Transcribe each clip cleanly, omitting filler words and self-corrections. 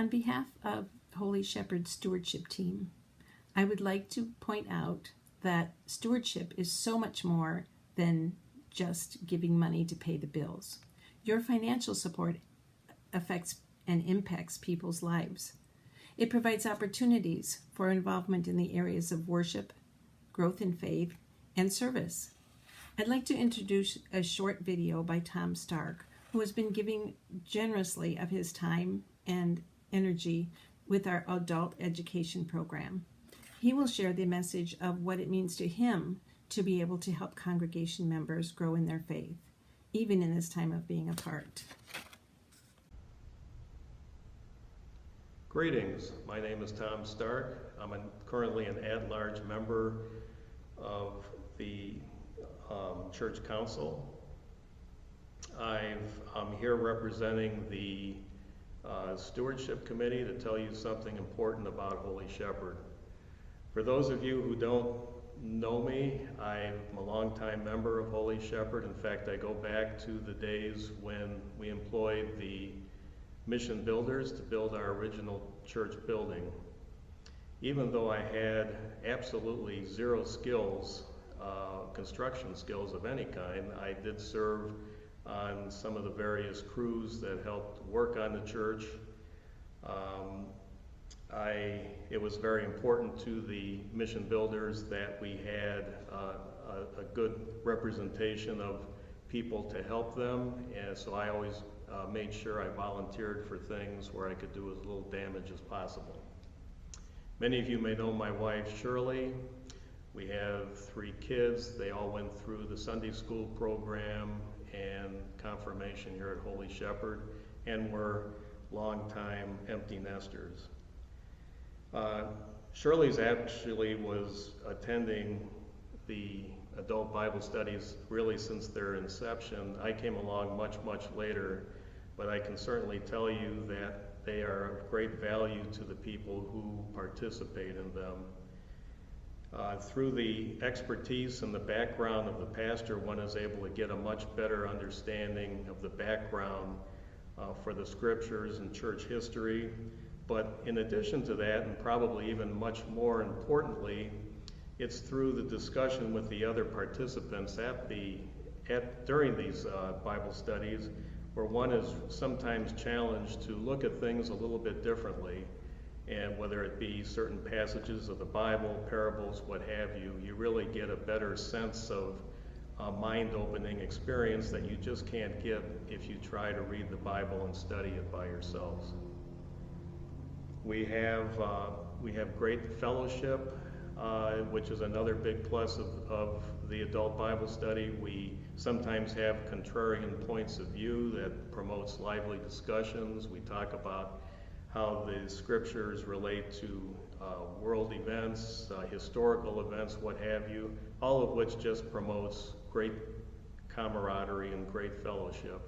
On behalf of Holy Shepherd Stewardship Team, I would like to point out that stewardship is so much more than just giving money to pay the bills. Your financial support affects and impacts people's lives. It provides opportunities for involvement in the areas of worship, growth in faith, and service. I'd like to introduce a short video by Tom Stark, who has been giving generously of his time and energy with our adult education program. He will share the message of what it means to him to be able to help congregation members grow in their faith, even in this time of being apart. Greetings, my name is Tom Stark. I'm currently an at-large member of the Church Council. I'm here representing the Stewardship Committee to tell you something important about Holy Shepherd. For those of you who don't know me, I'm a longtime member of Holy Shepherd. In fact, I go back to the days when we employed the mission builders to build our original church building. Even though I had absolutely zero skills, construction skills of any kind, I did serve on some of the various crews that helped work on the church. It was very important to the mission builders that we had a good representation of people to help them, and so I always made sure I volunteered for things where I could do as little damage as possible. Many of you may know my wife, Shirley. We have 3 kids. They all went through the Sunday school program and confirmation here at Holy Shepherd, and were longtime empty nesters. Shirley's actually was attending the adult Bible studies really since their inception. I came along much, much later, but I can certainly tell you that they are of great value to the people who participate in them. Through the expertise and the background of the pastor, one is able to get a much better understanding of the background for the scriptures and church history. But in addition to that, and probably even much more importantly, it's through the discussion with the other participants during these Bible studies, where one is sometimes challenged to look at things a little bit differently. And whether it be certain passages of the Bible, parables, what have you, you really get a better sense of a mind-opening experience that you just can't get if you try to read the Bible and study it by yourselves. We have great fellowship, which is another big plus of the adult Bible study. We sometimes have contrarian points of view that promotes lively discussions. We talk about how the scriptures relate to world events, historical events, what have you, all of which just promotes great camaraderie and great fellowship.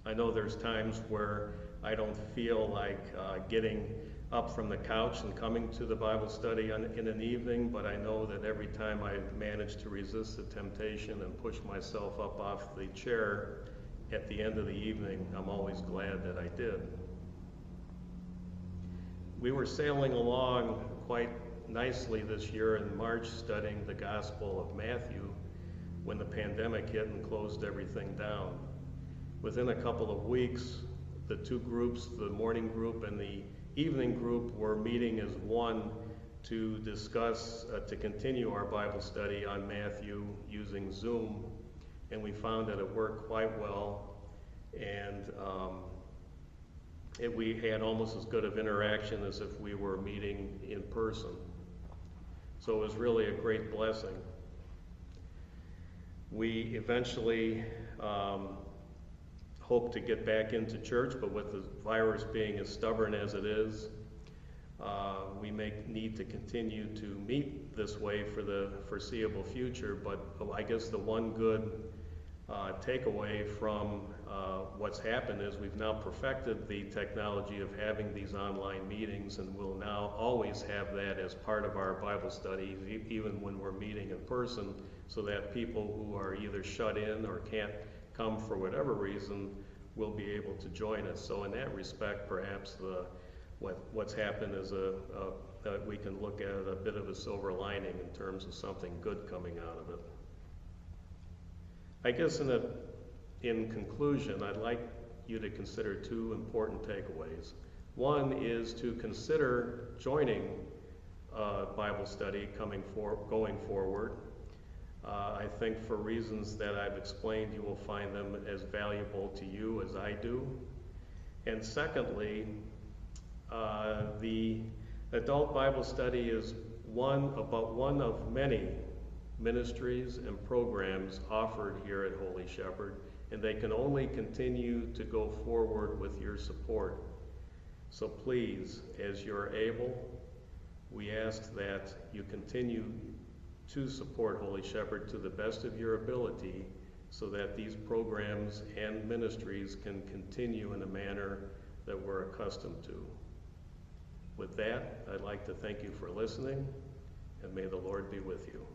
I know there's times where I don't feel like getting up from the couch and coming to the Bible study in an evening, but I know that every time I manage to resist the temptation and push myself up off the chair at the end of the evening, I'm always glad that I did. We were sailing along quite nicely this year in March studying the Gospel of Matthew when the pandemic hit and closed everything down. Within a couple of weeks, the 2 groups, the morning group and the evening group, were meeting as one to discuss, to continue our Bible study on Matthew using Zoom, and we found that it worked quite well, and we had almost as good of interaction as if we were meeting in person. So it was really a great blessing. We eventually hope to get back into church, but with the virus being as stubborn as it is, we may need to continue to meet this way for the foreseeable future. But I guess the one good takeaway from what's happened is we've now perfected the technology of having these online meetings, and we'll now always have that as part of our Bible study, even when we're meeting in person, so that people who are either shut in or can't come for whatever reason will be able to join us. So in that respect, perhaps what's happened is that we can look at it a bit of a silver lining in terms of something good coming out of it. I guess in conclusion, I'd like you to consider two important takeaways. One is to consider joining Bible study going forward. I think for reasons that I've explained, you will find them as valuable to you as I do. And secondly, the adult Bible study is one of many ministries and programs offered here at Holy Shepherd, and they can only continue to go forward with your support. So please, as you're able, we ask that you continue to support Holy Shepherd to the best of your ability so that these programs and ministries can continue in a manner that we're accustomed to. With that, I'd like to thank you for listening, and may the Lord be with you.